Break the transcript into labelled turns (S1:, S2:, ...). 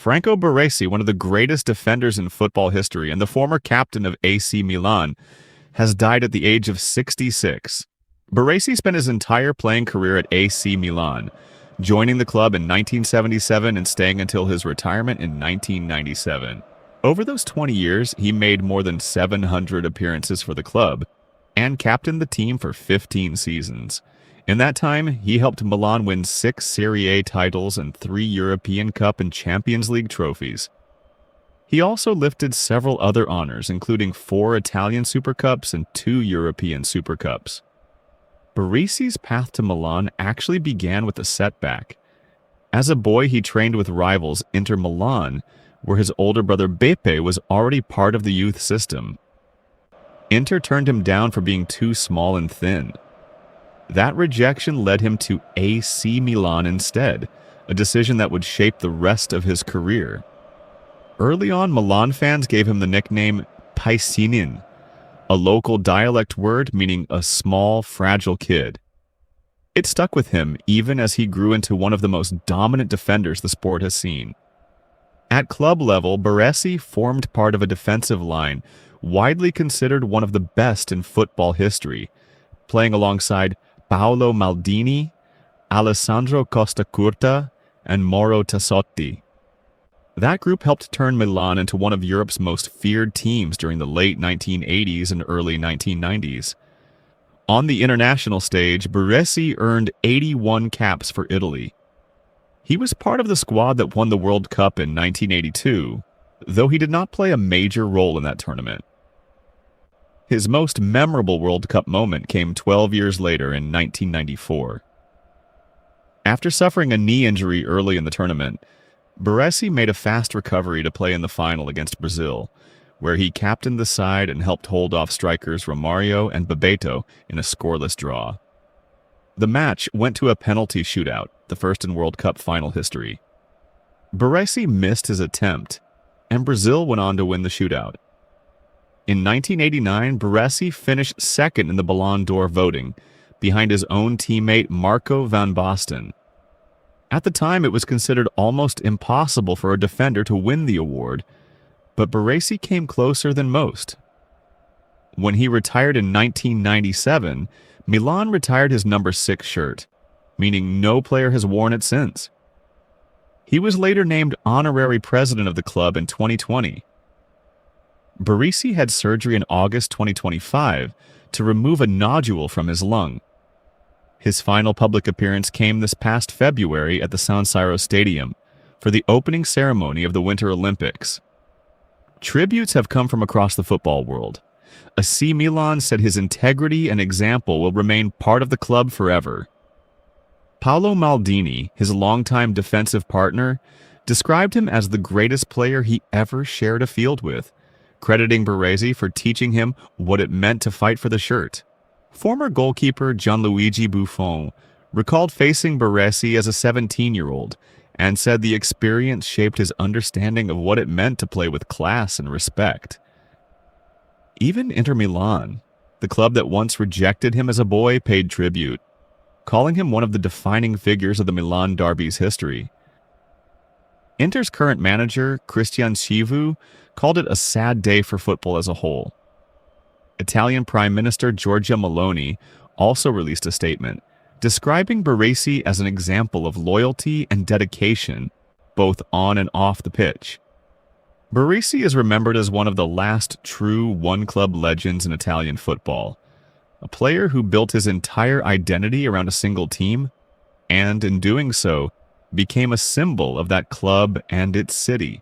S1: Franco Baresi, one of the greatest defenders in football history and the former captain of AC Milan, has died at the age of 66. Baresi spent his entire playing career at AC Milan, joining the club in 1977 and staying until his retirement in 1997. Over those 20 years, he made more than 700 appearances for the club and captained the team for 15 seasons. In that time, he helped Milan win 6 Serie A titles and 3 European Cup and Champions League trophies. He also lifted several other honors, including 4 Italian Super Cups and 2 European Super Cups. Baresi's path to Milan actually began with a setback. As a boy, he trained with rivals Inter Milan, where his older brother Beppe was already part of the youth system. Inter turned him down for being too small and thin. That rejection led him to AC Milan instead, a decision that would shape the rest of his career. Early on, Milan fans gave him the nickname Piscinin, a local dialect word meaning a small, fragile kid. It stuck with him even as he grew into one of the most dominant defenders the sport has seen. At club level, Baresi formed part of a defensive line widely considered one of the best in football history, playing alongside Paolo Maldini, Alessandro Costacurta, and Mauro Tassotti. That group helped turn Milan into one of Europe's most feared teams during the late 1980s and early 1990s. On the international stage, Baresi earned 81 caps for Italy. He was part of the squad that won the World Cup in 1982, though he did not play a major role in that tournament. His most memorable World Cup moment came 12 years later in 1994. After suffering a knee injury early in the tournament, Baresi made a fast recovery to play in the final against Brazil, where he captained the side and helped hold off strikers Romario and Bebeto in a scoreless draw. The match went to a penalty shootout, the first in World Cup final history. Baresi missed his attempt, and Brazil went on to win the shootout. In 1989, Baresi finished second in the Ballon d'Or voting, behind his own teammate Marco van Basten. At the time, it was considered almost impossible for a defender to win the award, but Baresi came closer than most. When he retired in 1997, Milan retired his number 6 shirt, meaning no player has worn it since. He was later named honorary president of the club in 2020. Baresi had surgery in August 2025 to remove a nodule from his lung. His final public appearance came this past February at the San Siro Stadium for the opening ceremony of the Winter Olympics. Tributes have come from across the football world. AC Milan said his integrity and example will remain part of the club forever. Paolo Maldini, his longtime defensive partner, described him as the greatest player he ever shared a field with, crediting Baresi for teaching him what it meant to fight for the shirt. Former goalkeeper Gianluigi Buffon recalled facing Baresi as a 17-year-old and said the experience shaped his understanding of what it meant to play with class and respect. Even Inter Milan, the club that once rejected him as a boy, paid tribute, calling him one of the defining figures of the Milan derby's history. Inter's current manager, Cristian Chivu, called it a sad day for football as a whole. Italian Prime Minister Giorgia Meloni also released a statement describing Baresi as an example of loyalty and dedication, both on and off the pitch. Baresi is remembered as one of the last true one-club legends in Italian football, a player who built his entire identity around a single team, and in doing so, became a symbol of that club and its city.